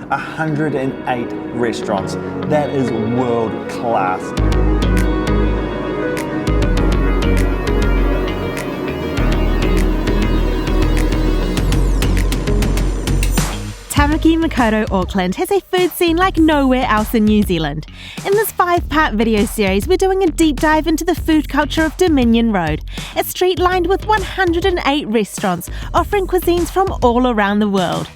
108 restaurants. That is world class. Tāmaki Makaurau Auckland has a food scene like nowhere else in New Zealand. In this 5-part video series, we're doing a deep dive into the food culture of Dominion Road, a street lined with 108 restaurants offering cuisines from all around the world.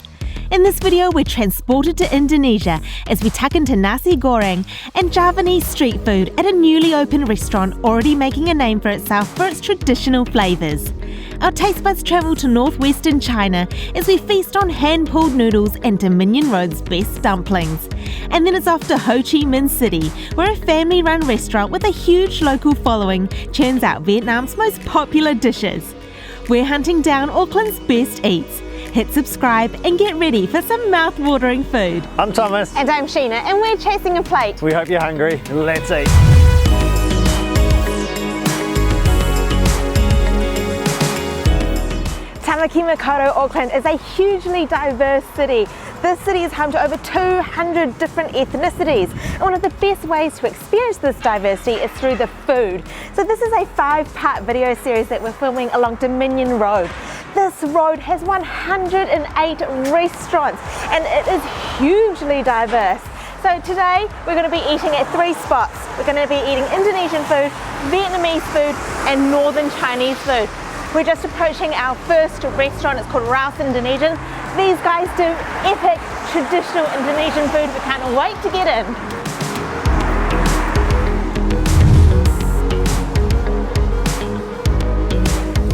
In this video, we're transported to Indonesia as we tuck into Nasi Goreng and Javanese street food at a newly opened restaurant already making a name for itself for its traditional flavours. Our taste buds travel to northwestern China as we feast on hand-pulled noodles and Dominion Road's best dumplings. And then it's off to Ho Chi Minh City, where a family-run restaurant with a huge local following churns out Vietnam's most popular dishes. We're hunting down Auckland's best eats. Hit subscribe and get ready for some mouth-watering food. I'm Thomas. And I'm Sheena, and we're chasing a plate. We hope you're hungry. Let's eat. Tāmaki Makaurau Auckland is a hugely diverse city. This city is home to over 200 different ethnicities. And one of the best ways to experience this diversity is through the food. So this is a 5-part video series that we're filming along Dominion Road. This road has 108 restaurants and it is hugely diverse. So today we're going to be eating at 3 spots. We're going to be eating Indonesian food, Vietnamese food and Northern Chinese food. We're just approaching our first restaurant. It's called Raos Indonesian. These guys do epic traditional Indonesian food. We can't wait to get in.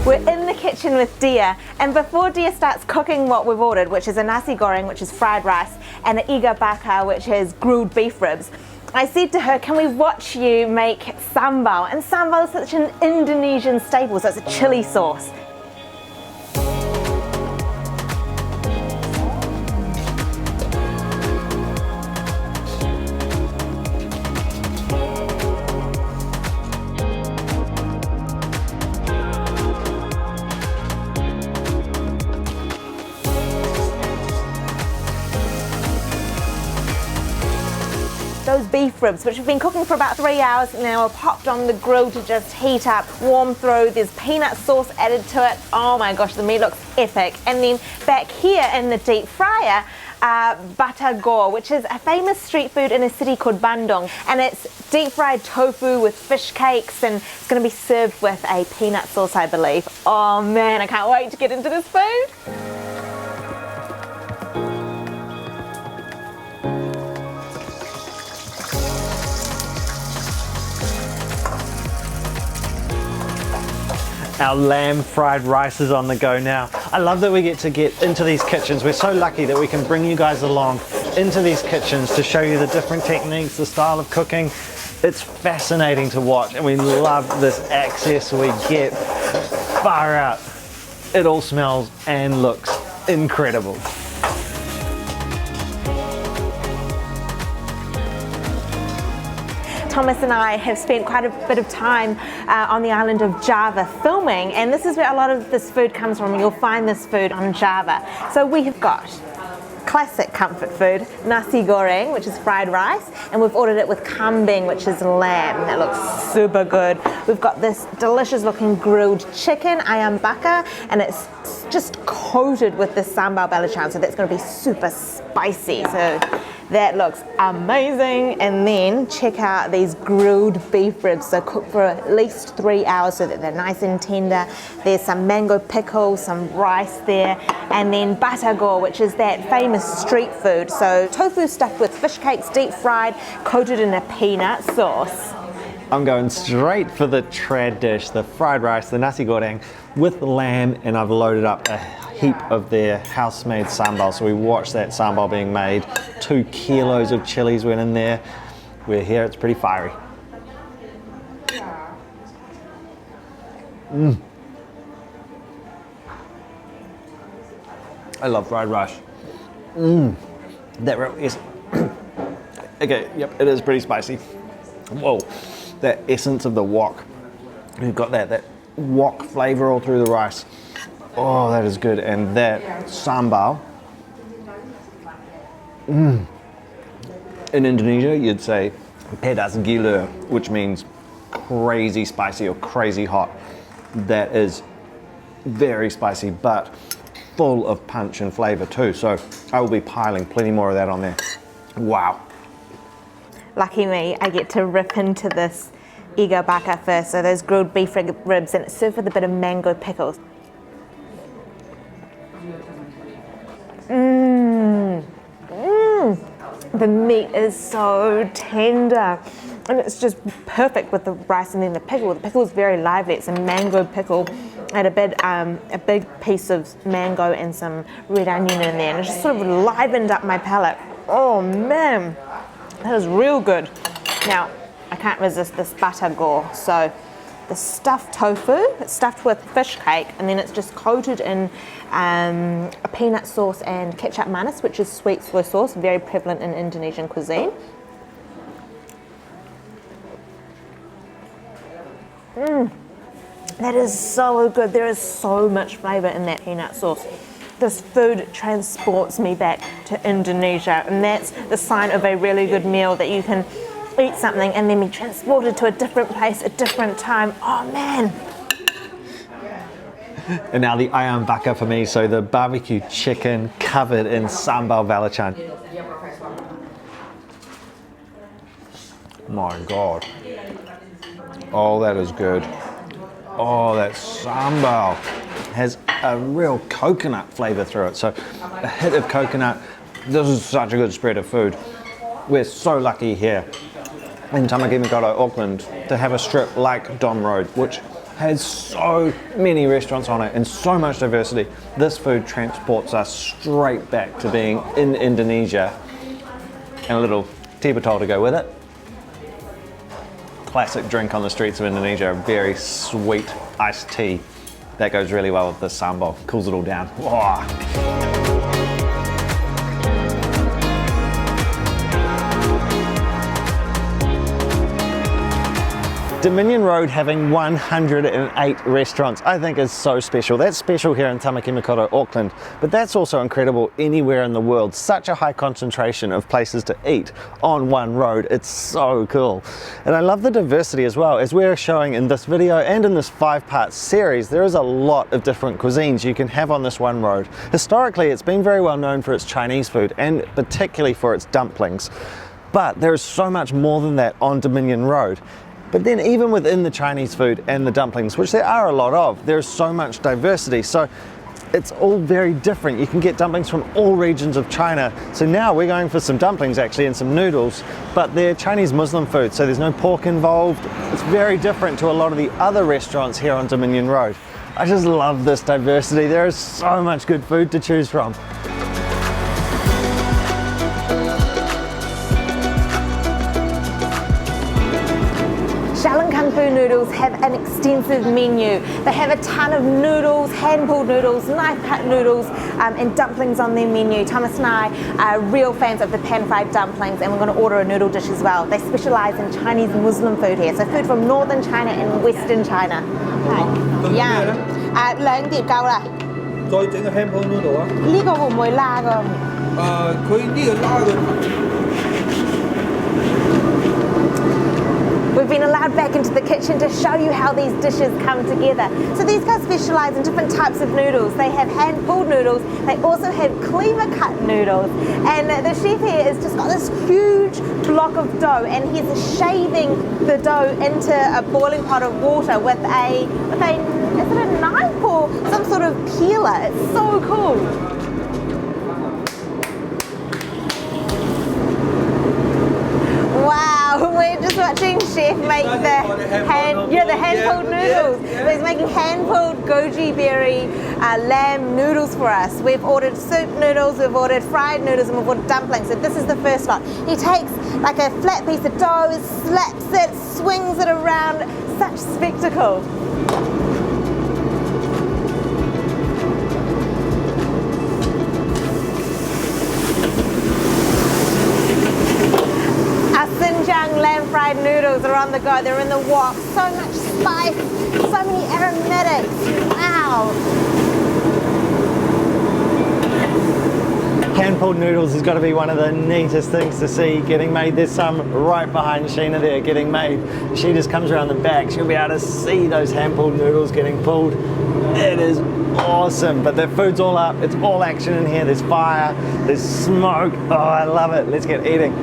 We're in the kitchen with Dia, and before Dia starts cooking what we've ordered, which is a Nasi Goreng, which is fried rice, and an iga bakar, which is grilled beef ribs, I said to her, can we watch you make sambal? And sambal is such an Indonesian staple, so it's a chili sauce. Those beef ribs, which have been cooking for about 3 hours now, are popped on the grill to just heat up, warm through. There's peanut sauce added to it. Oh my gosh, the meat looks epic. And then back here in the deep fryer, batagor, which is a famous street food in a city called Bandung. And it's deep fried tofu with fish cakes, and it's going to be served with a peanut sauce, I believe. Oh man, I can't wait to get into this food. Our lamb fried rice is on the go now. I love that we get into these kitchens. We're so lucky that we can bring you guys along into these kitchens to show you the different techniques, the style of cooking. It's fascinating to watch, and we love this access we get. Far out. It all smells and looks incredible. Thomas and I have spent quite a bit of time on the island of Java filming, and this is where a lot of this food comes from. You'll find this food on Java. So we have got classic comfort food, Nasi Goreng, which is fried rice, and we've ordered it with kambing, which is lamb. That looks super good. We've got this delicious looking grilled chicken, ayam bakar, and it's just coated with this sambal belacan, so that's going to be super spicy. So that looks amazing. And then check out these grilled beef ribs. So cooked for at least 3 hours so that they're nice and tender. There's some mango pickle, some rice there, and then batagor, which is that famous street food. So tofu stuffed with fish cakes, deep fried, coated in a peanut sauce. I'm going straight for the trad dish, the fried rice, the nasi goreng with lamb, and I've loaded up a heap of their house-made sambal. So we watched that sambal being made. 2 kilos of chilies went in there. We're here, it's pretty fiery. I love fried rice. That really is. Okay, yep, it is pretty spicy. Whoa, that essence of the wok. You've got that wok flavor all through the rice. Oh, that is good. And that sambal. In Indonesia, you'd say pedas gila, which means crazy spicy or crazy hot. That is very spicy, but full of punch and flavor too. So I will be piling plenty more of that on there. Wow. Lucky me, I get to rip into this iga bakar first. So those grilled beef ribs, and it's served with a bit of mango pickles. The meat is so tender, and it's just perfect with the rice and then the pickle. The pickle is very lively. It's a mango pickle, and a big piece of mango and some red onion in there, and it just sort of livened up my palate. Oh man, that is real good. Now, I can't resist this batagor. So the stuffed tofu, it's stuffed with fish cake, and then it's just coated in a peanut sauce and ketchup manis, which is sweet soy sauce, very prevalent in Indonesian cuisine. That is so good. There is so much flavour in that peanut sauce. This food transports me back to Indonesia, and that's the sign of a really good meal, that you can eat something and then be transported to a different place, a different time. Oh man. And now the ayam bakar for me, so the barbecue chicken covered in sambal belacan. My God. Oh, that is good. Oh, that sambal has a real coconut flavour through it. So a hit of coconut. This is such a good spread of food. We're so lucky here in Tāmaki Makaurau Auckland to have a strip like Dom Road, which has so many restaurants on it and so much diversity. This food transports us straight back to being in Indonesia, and a little tea botol to go with it. Classic drink on the streets of Indonesia, a very sweet iced tea. That goes really well with the sambal, cools it all down. Whoa. Dominion Road having 108 restaurants, I think is so special. That's special here in Tāmaki Makaurau Auckland, but that's also incredible anywhere in the world. Such a high concentration of places to eat on one road. It's so cool. And I love the diversity as well. As we're showing in this video and in this 5-part series, there is a lot of different cuisines you can have on this one road. Historically, it's been very well known for its Chinese food, and particularly for its dumplings. But there is so much more than that on Dominion Road. But then even within the Chinese food and the dumplings, which there are a lot of, there's so much diversity. So it's all very different. You can get dumplings from all regions of China. So now we're going for some dumplings actually and some noodles, but they're Chinese Muslim food, so there's no pork involved. It's very different to a lot of the other restaurants here on Dominion Road. I just love this diversity. There is so much good food to choose from. Shaolin Kung Fu Noodles have an extensive menu. They have a ton of noodles, hand-pulled noodles, knife-cut noodles, and dumplings on their menu. Thomas and I are real fans of the pan-fried dumplings, and we're going to order a noodle dish as well. They specialise in Chinese Muslim food here, so food from northern China and western China. Yeah. 2碟夠啦。再整個 hand-pulled noodle 啊？呢個會唔會辣㗎？佢呢個拉嘅。We've been allowed back into the kitchen to show you how these dishes come together. So these guys specialise in different types of noodles. They have hand-pulled noodles, they also have cleaver-cut noodles. And the chef here has just got this huge block of dough, and he's shaving the dough into a boiling pot of water with a is it a knife or some sort of peeler? It's so cool. Wow, we're just watching Chef make the hand-pulled noodles. Yeah. He's making hand-pulled goji berry lamb noodles for us. We've ordered soup noodles, we've ordered fried noodles, and we've ordered dumplings. So this is the first lot. He takes like a flat piece of dough, slaps it, swings it around. Such spectacle. Sinjan lamb fried noodles are on the go. They're in the wok. So much spice, so many aromatics. Wow. Hand-pulled noodles has got to be one of the neatest things to see getting made. There's some right behind Sheena there getting made. She just comes around the back. She'll be able to see those hand-pulled noodles getting pulled. It is awesome, but the food's all up. It's all action in here. There's fire, there's smoke. Oh, I love it. Let's get eating.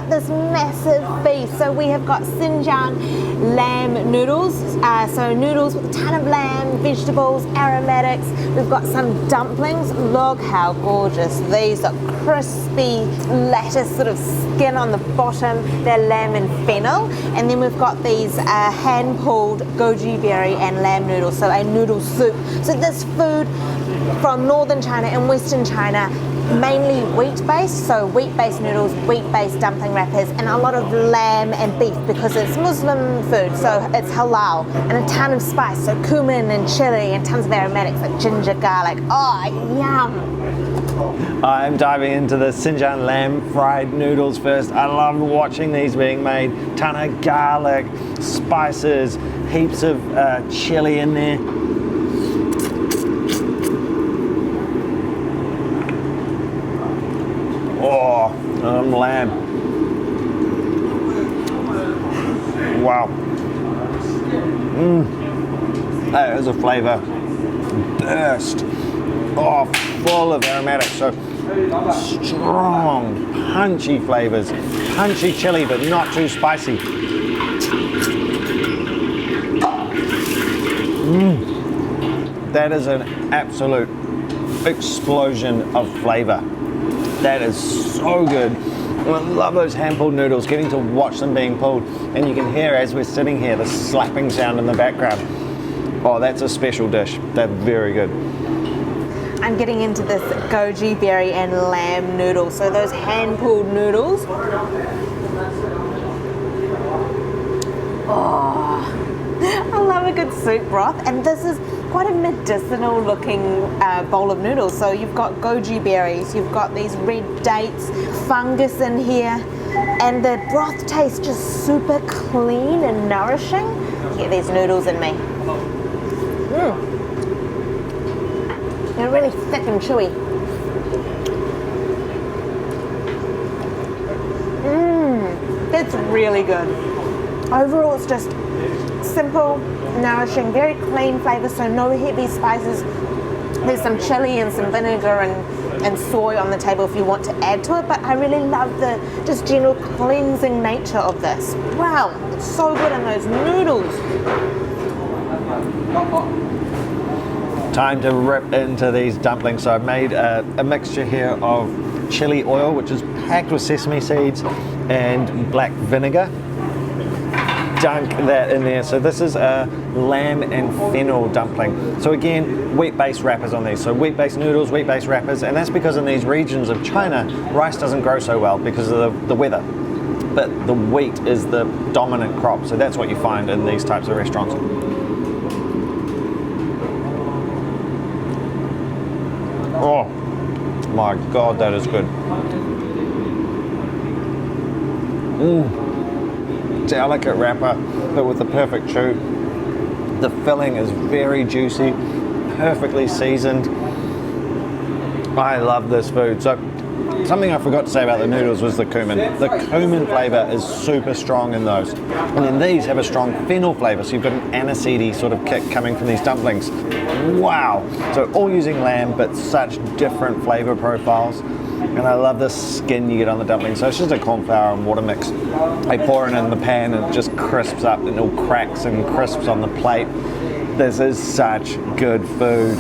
This massive feast. So we have got Sinjan lamb noodles, so noodles with a ton of lamb, vegetables, aromatics. We've got some dumplings. Look how gorgeous these are, crispy lattice sort of skin on the bottom. They're lamb and fennel. And then we've got these hand-pulled goji berry and lamb noodles, so a noodle soup. So this food from northern China and western China, mainly wheat-based, so wheat-based noodles, wheat-based dumpling wrappers, and a lot of lamb and beef because it's Muslim food, so it's halal, and a ton of spice, so cumin and chili and tons of aromatics like ginger, garlic. Oh, yum! I'm diving into the Sinjan lamb fried noodles first. I love watching these being made. Ton of garlic, spices, heaps of chili in there. Oh, lamb. Wow. That is a flavour burst. Oh, full of aromatics. So strong, punchy flavours. Punchy chili, but not too spicy. That is an absolute explosion of flavour. That is so good. I love those hand-pulled noodles, getting to watch them being pulled. And you can hear as we're sitting here, the slapping sound in the background. Oh, that's a special dish. They're very good. I'm getting into this goji berry and lamb noodles. So those hand-pulled noodles. Oh, I love a good soup broth. And this is quite a medicinal looking bowl of noodles. So you've got goji berries, you've got these red dates, fungus in here, and the broth tastes just super clean and nourishing. Get these noodles in me. They're really thick and chewy. It's really good. Overall, it's just simple, nourishing, very clean flavour, so no heavy spices. There's some chili and some vinegar and soy on the table if you want to add to it, but I really love the just general cleansing nature of this. Wow, it's so good in those noodles. Time to rip into these dumplings. So I've made a mixture here of chili oil, which is packed with sesame seeds and black vinegar. Dunk that in there. So this is a lamb and fennel dumpling. So again, wheat-based wrappers on these. So wheat-based noodles, wheat-based wrappers, and that's because in these regions of China, rice doesn't grow so well because of the weather. But the wheat is the dominant crop, so that's what you find in these types of restaurants. Oh my God, that is good. Delicate wrapper, but with the perfect chew. The filling is very juicy, perfectly seasoned. I love this food. So something I forgot to say about the noodles was the cumin. The cumin flavour is super strong in those. And then these have a strong fennel flavour, so you've got an aniseedy sort of kick coming from these dumplings. Wow! So all using lamb, but such different flavour profiles. And I love the skin you get on the dumpling. So it's just a corn flour and water mix. I pour it in the pan and it just crisps up and it all cracks and crisps on the plate. This is such good food.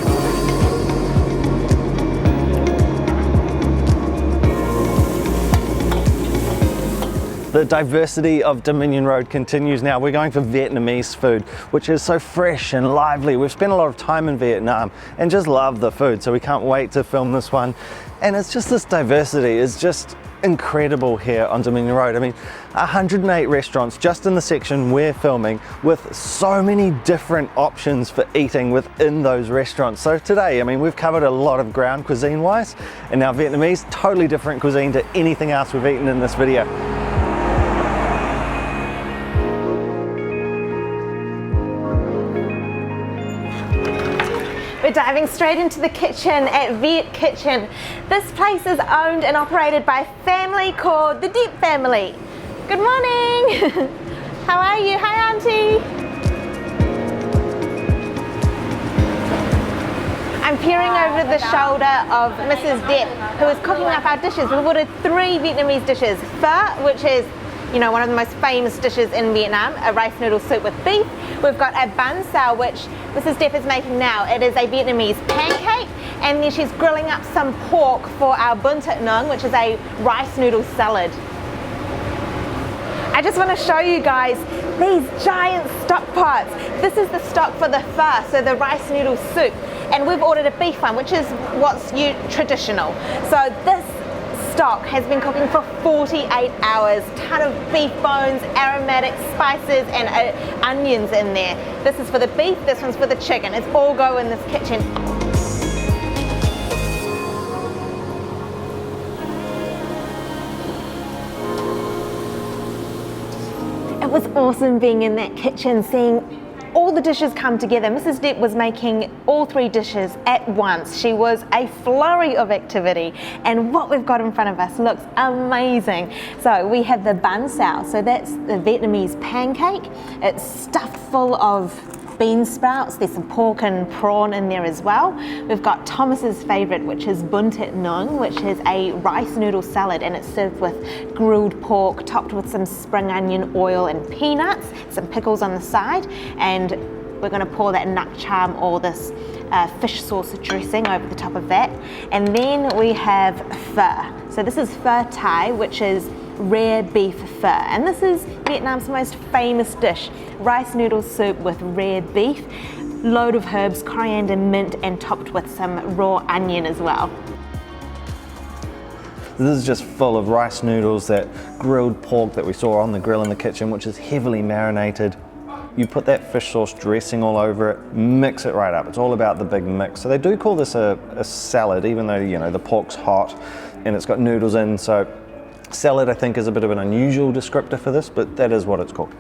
The diversity of Dominion Road continues now. We're going for Vietnamese food, which is so fresh and lively. We've spent a lot of time in Vietnam and just love the food, so we can't wait to film this one. And it's just this diversity is just incredible here on Dominion Road. I mean, 108 restaurants just in the section we're filming with so many different options for eating within those restaurants. So today, I mean, we've covered a lot of ground cuisine wise, and now Vietnamese, totally different cuisine to anything else we've eaten in this video. We're diving straight into the kitchen at Viet Kitchen. This place is owned and operated by a family called the Deep family. Good morning. How are you? Hi, Auntie. I'm peering over the shoulder of Mrs. Depp, who is cooking up our dishes. We've ordered 3 Vietnamese dishes. Pho, which is, you know, one of the most famous dishes in Vietnam, a rice noodle soup with beef. We've got a bun sao, which Mrs. Depp is making now. It is a Vietnamese pancake, and then she's grilling up some pork for our bun thit nung, which is a rice noodle salad. I just want to show you guys these giant stock pots. This is the stock for the pho, so the rice noodle soup, and we've ordered a beef one, which is what's traditional. So this stock has been cooking for 48 hours. Ton of beef bones, aromatic spices, and onions in there. This is for the beef, this one's for the chicken. It's all go in this kitchen. It was awesome being in that kitchen, seeing all the dishes come together. Mrs. Depp was making all 3 dishes at once. She was a flurry of activity, and what we've got in front of us looks amazing. So we have the bun sao, so that's the Vietnamese pancake. It's stuffed full of bean sprouts. There's some pork and prawn in there as well. We've got Thomas's favorite, which is bun thit nung, which is a rice noodle salad, and it's served with grilled pork topped with some spring onion oil and peanuts, some pickles on the side, and we're going to pour that nak cham or this fish sauce dressing over the top of that. And then we have pho. So this is pho Thai, which is rare beef pho, and this is Vietnam's most famous dish. Rice noodle soup with rare beef, load of herbs, coriander, mint, and topped with some raw onion as well. This is just full of rice noodles, that grilled pork that we saw on the grill in the kitchen, which is heavily marinated. You put that fish sauce dressing all over it, mix it right up. It's all about the big mix. So they do call this a salad, even though, you know, the pork's hot and it's got noodles in. So salad, I think, is a bit of an unusual descriptor for this, but that is what it's called.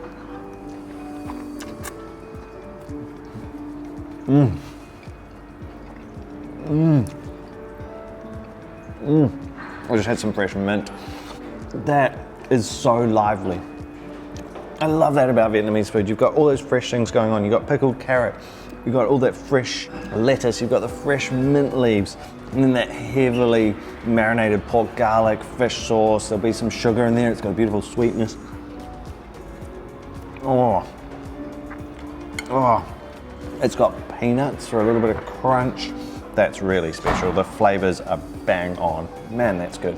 I just had some fresh mint. That is so lively. I love that about Vietnamese food. You've got all those fresh things going on. You've got pickled carrot, you've got all that fresh lettuce, you've got the fresh mint leaves, and then that heavily marinated pork, garlic, fish sauce. There'll be some sugar in there. It's got a beautiful sweetness. Oh. It's got peanuts for a little bit of crunch. That's really special. The flavors are bang on. Man, that's good.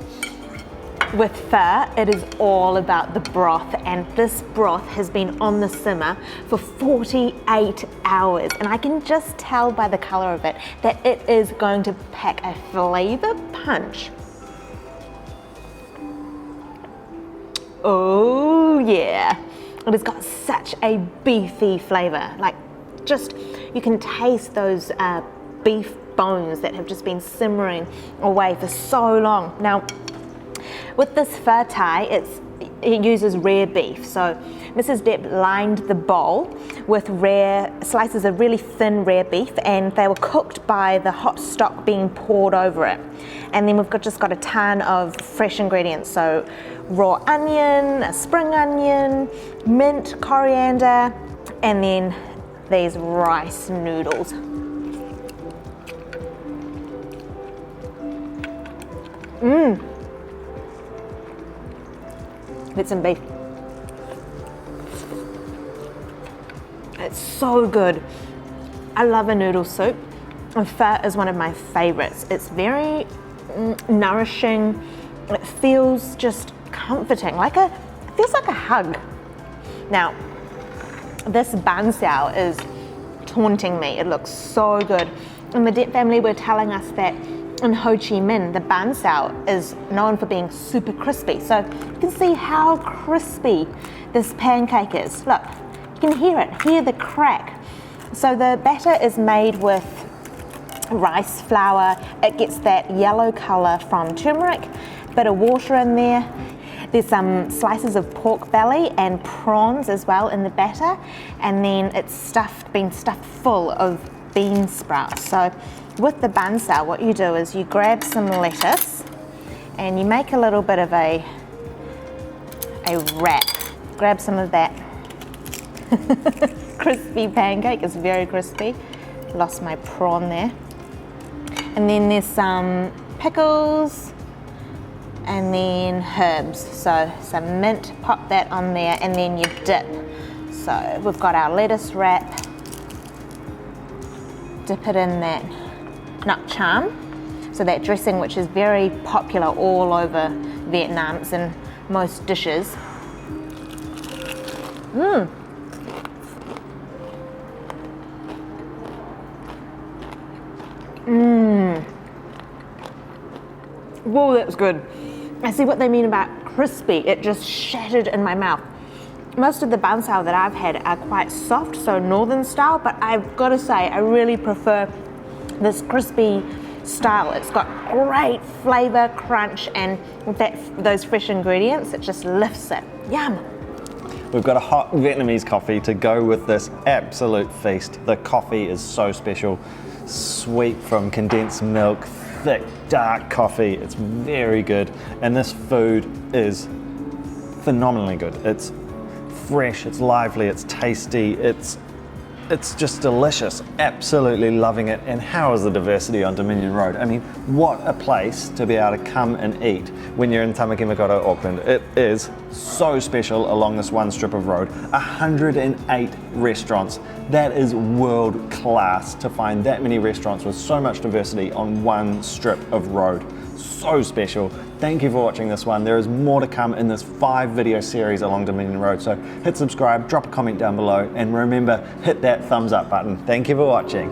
With pho, it is all about the broth, and this broth has been on the simmer for 48 hours, and I can just tell by the color of it that it is going to pack a flavor punch. Oh yeah, it has got such a beefy flavor. Like, just, you can taste those beef bones that have just been simmering away for so long. Now, with this pho Thai, it uses rare beef. So Mrs. Depp lined the bowl with slices of really thin rare beef, and they were cooked by the hot stock being poured over it. And then we've just got a ton of fresh ingredients. So raw onion, a spring onion, mint, coriander, and then these rice noodles. With some beef. It's so good. I love a noodle soup, and pho is one of my favorites. It's very nourishing. It feels just comforting, it feels like a hug. Now, this bun sao is taunting me. It looks so good. And the Depp family were telling us that in Ho Chi Minh, the bun sao is known for being super crispy. So you can see how crispy this pancake is. Look, you can hear the crack. So the batter is made with rice flour. It gets that yellow color from turmeric, bit of water in there. There's some slices of pork belly and prawns as well in the batter, and then it's been stuffed full of bean sprouts. So with the bansao, what you do is you grab some lettuce and you make a little bit of a wrap. Grab some of that crispy pancake, it's very crispy. Lost my prawn there. And then there's some pickles and then herbs. So some mint, pop that on there and then you dip. So we've got our lettuce wrap, dip it in that nak cham, so that dressing which is very popular all over Vietnam, it's in most dishes. Whoa, that's good. I see what they mean about crispy. It just shattered in my mouth. Most of the bansao that I've had are quite soft, so northern style, but I've got to say I really prefer this crispy style. It's got great flavor, crunch, and with those fresh ingredients, it just lifts it. Yum. We've got a hot Vietnamese coffee to go with this absolute feast. The coffee is so special. Sweet from condensed milk, thick, dark coffee. It's very good. And this food is phenomenally good. It's fresh, it's lively, it's tasty, it's just delicious. Absolutely loving it. And how is the diversity on Dominion Road? I mean, what a place to be able to come and eat when you're in Tāmaki Makaurau Auckland. It is so special along this one strip of road. 108 restaurants. That is world class to find that many restaurants with so much diversity on one strip of road. So special. Thank you for watching this one. There is more to come in this 5 video series along Dominion Road. So hit subscribe, drop a comment down below, and remember, hit that thumbs up button. Thank you for watching.